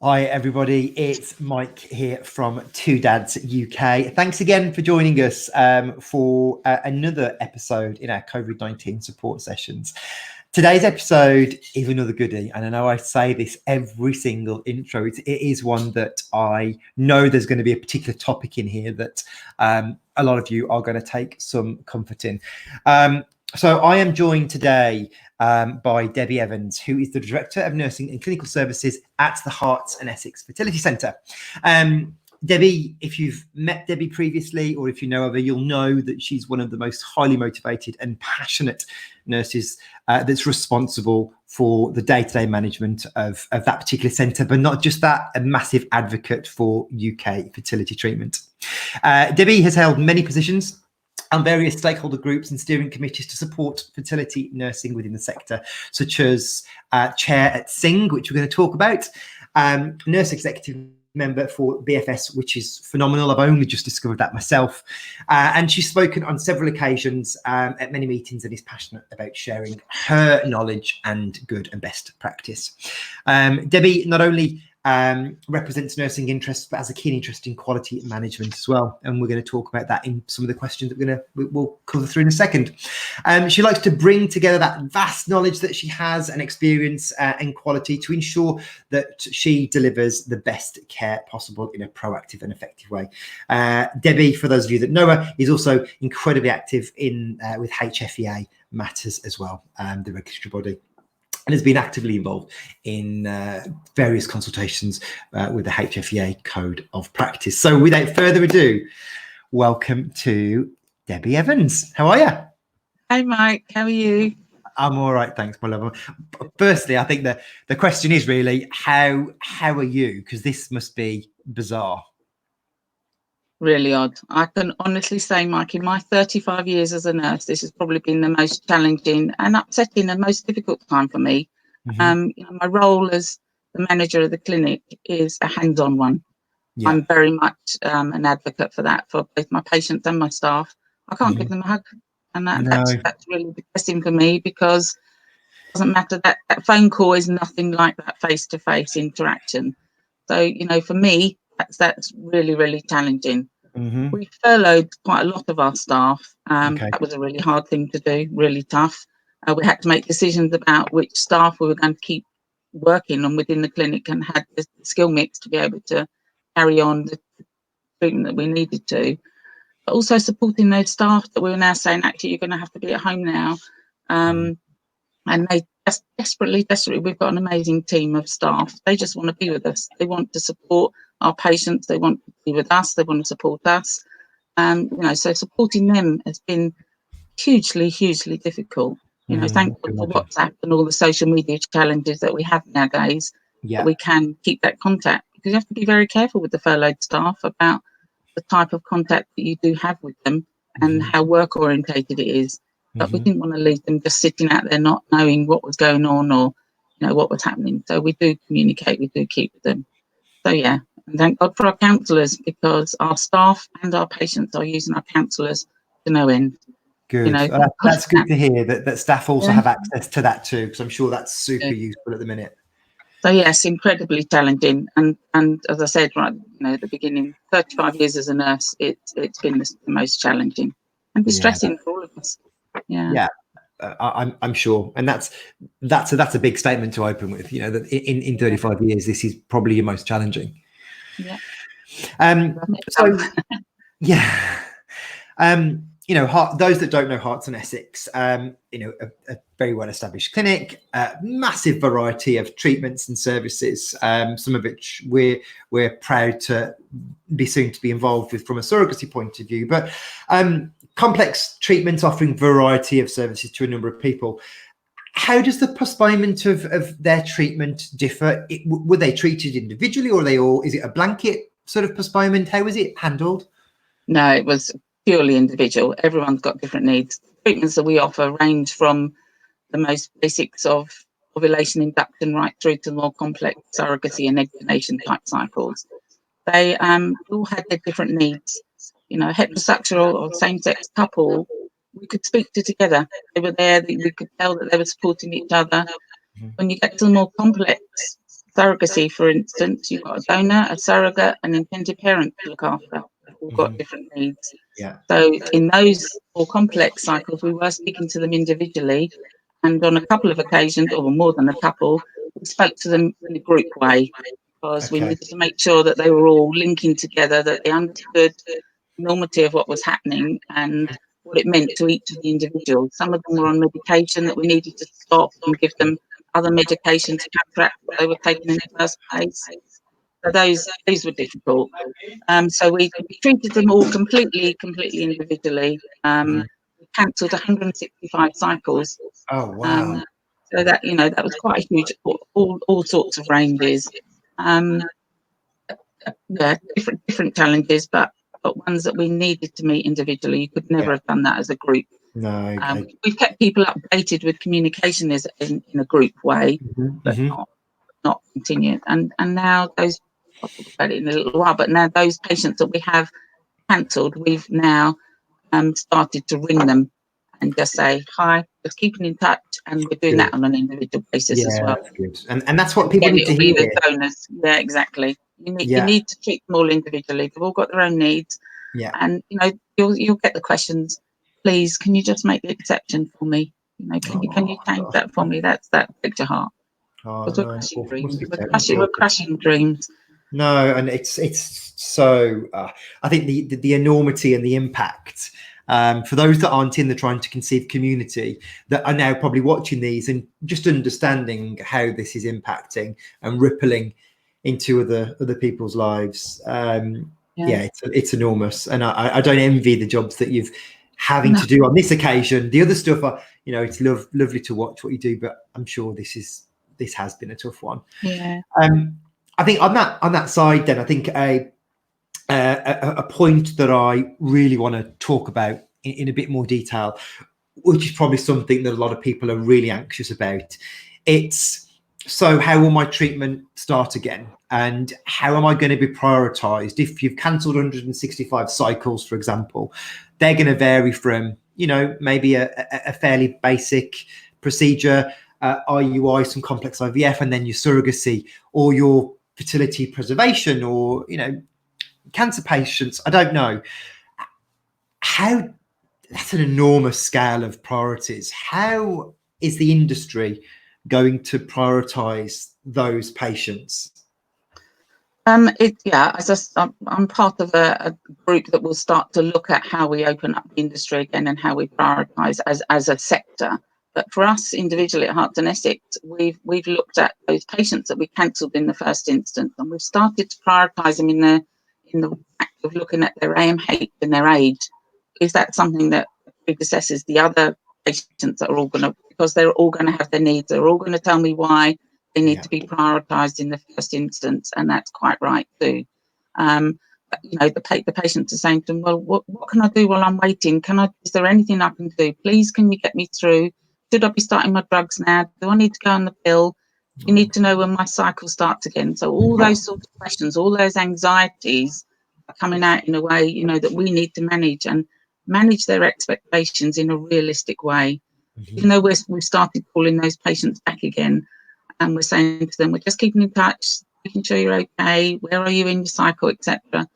Hi everybody, it's Mike here from TwoDads UK. Thanks again for joining us for another episode in our COVID-19 support sessions. Today's episode is another goodie, and I know I say this every single intro. It is one that I know there's going to be a particular topic in here that a lot of you are going to take some comfort in. So I am joined today by Debbie Evans, who is the Director of Nursing and Clinical Services at the Herts Essex Fertility Centre. Debbie, if you've met Debbie previously or if you know of her, you'll know that she's one of the most highly motivated and passionate nurses that's responsible for the day-to-day management of that particular centre, but not just that, a massive advocate for UK fertility treatment. Debbie has held many positions and various stakeholder groups and steering committees to support fertility nursing within the sector, such as chair at SING, which we're going to talk about, nurse executive member for BFS, which is phenomenal. I've only just discovered that myself. And she's spoken on several occasions at many meetings and is passionate about sharing her knowledge and good and best practice. Debbie not only represents nursing interests, but has a keen interest in quality management as well. And we're going to talk about that in some of the questions that we'll cover through in a second. She likes to bring together that vast knowledge that she has and experience and quality to ensure that she delivers the best care possible in a proactive and effective way. Debbie, for those of you that know her, is also incredibly active in with HFEA matters as well, the registry body, and has been actively involved in various consultations with the HFEA Code of Practice. So without further ado, welcome to Debbie Evans. How are you? Hi, Mike. How are you? I'm all right, thanks, my love. Firstly, I think the question is really, how are you? Because this must be bizarre. Really odd. I can honestly say, Mike, in my 35 years as a nurse, this has probably been the most challenging and upsetting and most difficult time for me. Mm-hmm. My role as the manager of the clinic is a hands-on one. Yeah. I'm very much an advocate for that, for both my patients and my staff. I can't give them a hug, and that's really depressing for me, because it doesn't matter, that phone call is nothing like that face-to-face interaction. So, for me, that's really, really challenging. Mm-hmm. We furloughed quite a lot of our staff. That was a really hard thing to do, really tough. We had to make decisions about which staff we were going to keep working on within the clinic and had the skill mix to be able to carry on the treatment that we needed to. But also supporting those staff that we were now saying, actually, you're going to have to be at home now. And they just desperately, we've got an amazing team of staff. They just want to be with us. They want to support our patients. They want to be with us. They want to support us. So supporting them has been hugely, hugely difficult. Thank God for WhatsApp and all the social media challenges that we have nowadays, that we can keep that contact, because you have to be very careful with the furloughed staff about the type of contact that you do have with them and how work orientated it is. But we didn't want to leave them just sitting out there not knowing what was going on or what was happening. So we do communicate, we do keep with them. So yeah, and thank God for our counsellors, because our staff and our patients are using our counsellors to no end. Good. That's good to hear that staff also have access to that too, because I'm sure that's super useful at the minute. So yes, incredibly challenging, and as I said right, at the beginning, 35 years as a nurse, it's been the most challenging and distressing for all of us. Yeah. I'm sure, and that's a big statement to open with. That in 35 years, this is probably your most challenging. Yeah. Those that don't know Herts Essex, a very well-established clinic, massive variety of treatments and services, some of which we're proud to be soon to be involved with from a surrogacy point of view, but complex treatments offering variety of services to a number of people. How does the postponement of their treatment differ? Were they treated individually, or is it a blanket sort of postponement? How was it handled? No, it was purely individual. Everyone's got different needs. Treatments that we offer range from the most basics of ovulation induction right through to more complex surrogacy and egg donation type cycles. They all had their different needs. Heterosexual or same-sex couple, we could speak to together. They were there, we could tell that they were supporting each other. When you get to the more complex surrogacy, for instance, you've got a donor, a surrogate, an intended parent to look after. They've all got different needs. Yeah. So in those more complex cycles, we were speaking to them individually, and on a couple of occasions, or more than a couple, we spoke to them in a group way, because we Okay. needed to make sure that they were all linking together, that they understood the enormity of what was happening and what it meant to each of the individuals. Some of them were on medication that we needed to stop and give them other medication to counteract what they were taking in the first place. So those were difficult. So we treated them all completely individually. We cancelled 165 cycles. Oh, wow. So that, that was quite a huge, all sorts of ranges. Yeah, different challenges, but ones that we needed to meet individually. You could never have done that as a group. No. We've kept people updated with communication in a group way, but not continued. And now those, I'll talk about it in a little while, but now those patients that we have cancelled, we've now started to ring them and just say, hi, just keeping in touch, and we're doing that on an individual basis as well. That's good. And that's what people need to It'll be hear. the donors. Yeah, exactly. You need to treat them all individually. They've all got their own needs. Yeah. And you'll get the questions. Please, can you just make the exception for me? Can you change that for me? That breaks your heart. Oh, We're no. crushing Must dreams. be We're terrible. crushing dreams. No, and it's so. I think the enormity and the impact for those that aren't in the trying to conceive community that are now probably watching these and just understanding how this is impacting and rippling into other people's lives. It's enormous, and I don't envy the jobs that you've having to do on this occasion. The other stuff, it's lovely to watch what you do, but I'm sure this has been a tough one. Yeah. I think on that side, then I think a point that I really want to talk about in a bit more detail, which is probably something that a lot of people are really anxious about. It's so how will my treatment start again, and how am I going to be prioritized? If you've cancelled 165 cycles, for example, they're going to vary from maybe a fairly basic procedure, IUI, some complex IVF, and then your surrogacy or your fertility preservation, or cancer patients. I don't know how. That's an enormous scale of priorities. How is the industry going to prioritize those patients? I'm part of a group that will start to look at how we open up the industry again and how we prioritise as a sector. But for us individually at Herts Essex, we've looked at those patients that we cancelled in the first instance, and we've started to prioritise them in the act of looking at their AMH and their age. Is that something that predecesses the other patients that are all going to, because they're all going to have their needs, they're all going to tell me why they need to be prioritised in the first instance, and that's quite right too. But, the patients are saying to them, well, what can I do while I'm waiting? Is there anything I can do? Please, can you get me through? Should I be starting my drugs now? Do I need to go on the pill? You need to know when my cycle starts again. So all those sorts of questions, all those anxieties are coming out in a way, that we need to manage their expectations in a realistic way. Even though we've started calling those patients back again, and we're saying to them, we're just keeping in touch, making sure you're okay, where are you in your cycle, etc.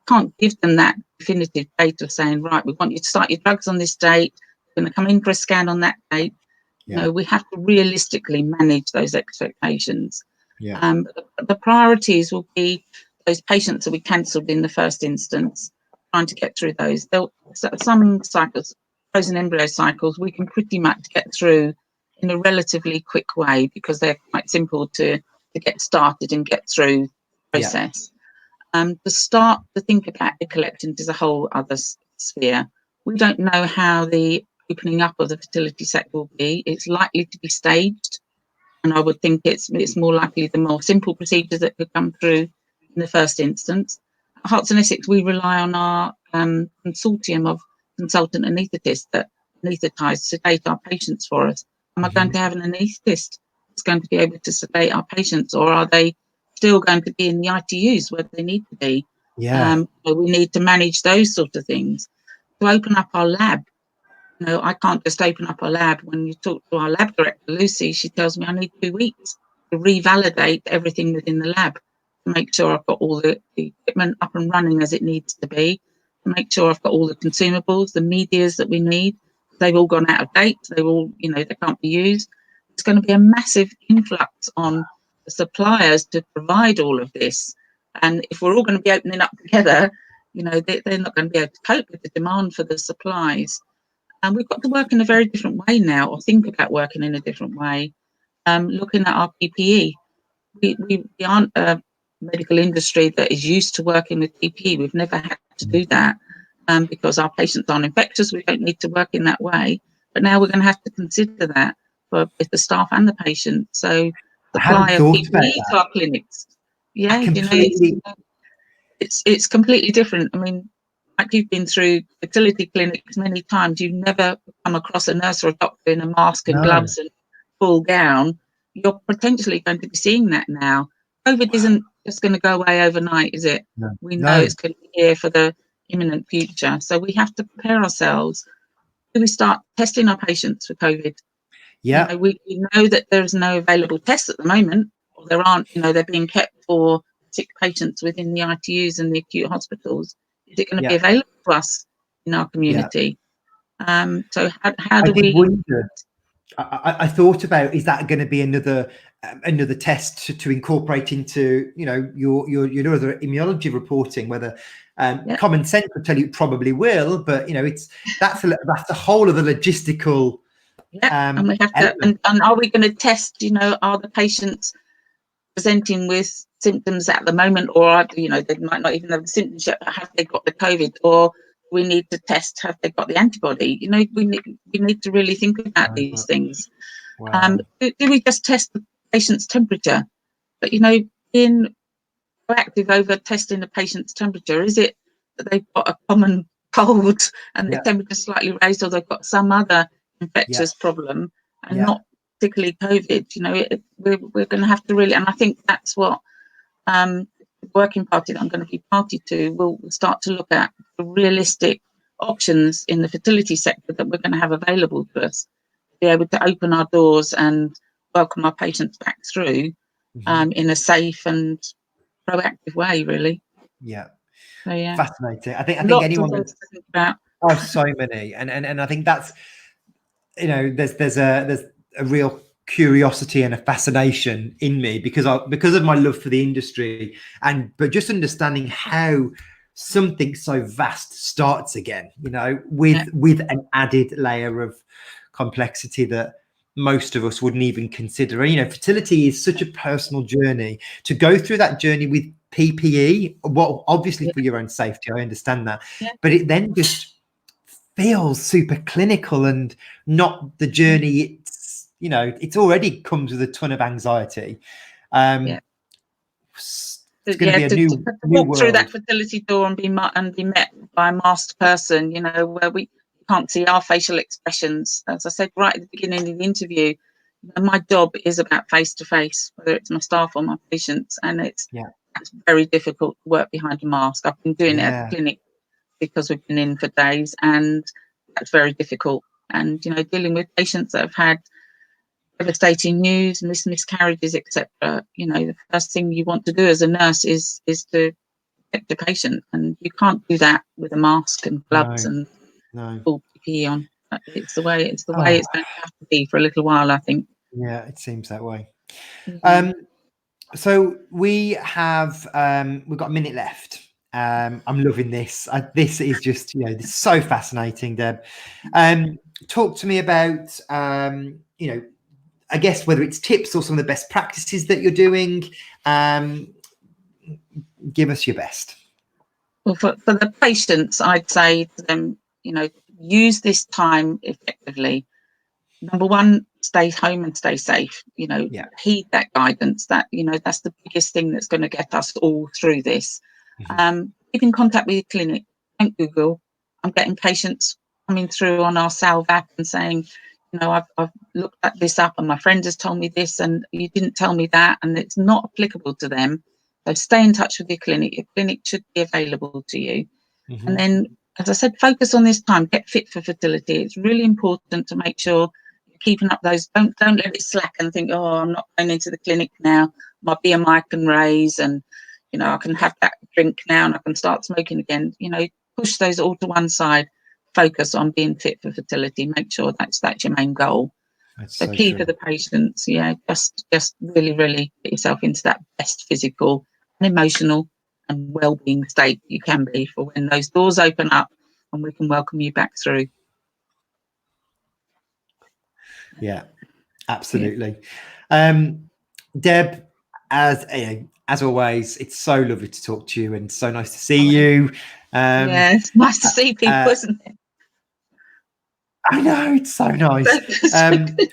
Can't give them that definitive date of saying, right, we want you to start your drugs on this date, we're going to come in for a scan on that date. We have to realistically manage those expectations. The priorities will be those patients that we cancelled in the first instance, trying to get through those. Some cycles, frozen embryo cycles, we can pretty much get through in a relatively quick way because they're quite simple to get started and get through the process. To think about egg collections is a whole other sphere. We don't know how the opening up of the fertility sector will be. It's likely to be staged, and I would think it's more likely the more simple procedures that could come through in the first instance. At Herts Essex, we rely on our consortium of consultant anaesthetists that anaesthetise, sedate our patients for us. Am I going to have an anaesthetist that's going to be able to sedate our patients, or are they still going to be in the ITUs where they need to be? So we need to manage those sort of things. To open up our lab, I can't just open up a lab. When you talk to our lab director, Lucy, she tells me I need 2 weeks. revalidate everything within the lab to make sure I've got all the equipment up and running as it needs to be, to make sure I've got all the consumables, the medias that we need. They've all gone out of date. They've all, they can't be used. It's going to be a massive influx on the suppliers to provide all of this. And if we're all going to be opening up together, they're not going to be able to cope with the demand for the supplies. And we've got to work in a very different way now, or think about working in a different way. Looking at our PPE, we aren't a medical industry that is used to working with PPE. We've never had to do that because our patients aren't infectious. We don't need to work in that way. But now we're going to have to consider that for both the staff and the patient. So I hadn't supply of thought about PPE to that. our clinics. Yeah, Completely. It's completely different. I mean, like you've been through fertility clinics many times, you've never come across a nurse or a doctor in a mask and No. gloves and full gown. You're potentially going to be seeing that now. COVID isn't just going to go away overnight, is it? No. We know it's going to be here for the imminent future. So we have to prepare ourselves. Do we start testing our patients for COVID? Yeah. We know that there's no available tests at the moment, or there aren't, they're being kept for sick patients within the ITUs and the acute hospitals. Is it going to be available to us in our community? So how do we wonder, I thought about, is that going to be another test to incorporate into your other immunology reporting? Whether common sense will tell you it probably will, but that's a whole other logistical. And we have to. And are we going to test? Are the patients presenting with symptoms at the moment, or they might not even have the symptoms yet, but have they got the COVID? Or we need to test, have they got the antibody? We need to really think about these things. Wow. Do we just test the patient's temperature? But being proactive over testing the patient's temperature, is it that they've got a common cold and the temperature slightly raised, or they've got some other infectious problem and not particularly COVID? We're going to have to really, and I think that's what the working party that I'm going to be party to will start to look at, the realistic options in the fertility sector that we're going to have available to us, to be able to open our doors and welcome our patients back through in a safe and proactive way, really. So, Fascinating. I think anyone that's think about. Oh, so many, and I think that's there's a real curiosity and a fascination in me because of my love for the industry, but just understanding how something so vast starts again, with an added layer of complexity that most of us wouldn't even consider. Fertility is such a personal journey. To go through that journey with PPE, well, obviously for your own safety, I understand that, but it then just feels super clinical and not the journey. It's already comes with a ton of anxiety. It's going to be a new walk world. Through that fertility door and be met by a masked person, where we can't see our facial expressions. As I said right at the beginning of the interview, my job is about face to face, whether it's my staff or my patients, and it's very difficult to work behind a mask. I've been doing it at the clinic because we've been in for days, and that's very difficult. And dealing with patients that have had devastating news, miscarriages, etc. The first thing you want to do as a nurse is to protect the patient, and you can't do that with a mask and gloves and full PPE on. It's the way it's going to have to be for a little while, I think. Yeah, it seems that way. So we've got a minute left. I'm loving this. This is just this is so fascinating, Deb. Talk to me about I guess whether it's tips or some of the best practices that you're doing. Give us your best. Well, for the patients, I'd say to them, use this time effectively. Number one, stay home and stay safe. Heed that guidance. That that's the biggest thing that's going to get us all through this. Keep in contact with your clinic. Don't Google. I'm getting patients coming through on our Salve app and saying, I've looked at this up and my friend has told me this and you didn't tell me that, and it's not applicable to them. So stay in touch with your clinic. Your clinic should be available to you. And then, as I said, focus on this time. Get fit for fertility. It's really important to make sure you're keeping up those, don't let it slack and think, oh, I'm not going into the clinic now, my BMI can raise, and I can have that drink now and I can start smoking again. Push those all to one side, focus on being fit for fertility, make sure that's your main goal. That's so so key true. for the patients. Just really put yourself into that best physical and emotional and well-being state you can be for when those doors open up and we can welcome you back through. Yeah, absolutely. Deb, as always, it's so lovely to talk to you and so nice to see you. Yeah, it's nice to see people, isn't it? I know, it's so nice. So good.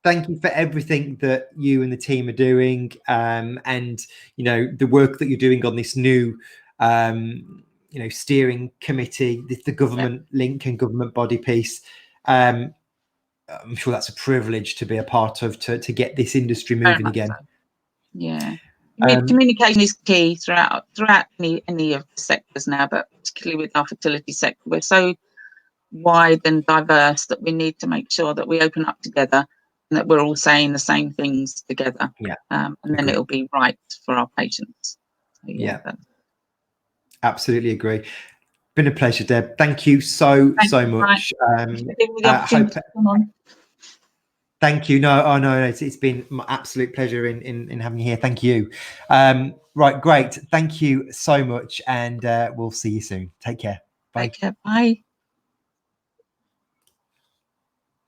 Thank you for everything that you and the team are doing, and the work that you're doing on this new steering committee, the government link and government body piece. I'm sure that's a privilege to be a part of, to get this industry moving again. So. Yeah. Communication is key throughout any of the sectors now, but particularly with our fertility sector, we're so wide and diverse that we need to make sure that we open up together and that we're all saying the same things together. And then it'll be right for our patients. So, absolutely agree. Been a pleasure, Deb. Thank you so much. Thank you. No, it's been my absolute pleasure in having you here. Thank you. Right, great. Thank you so much, and we'll see you soon. Take care. Bye. Take care. Bye.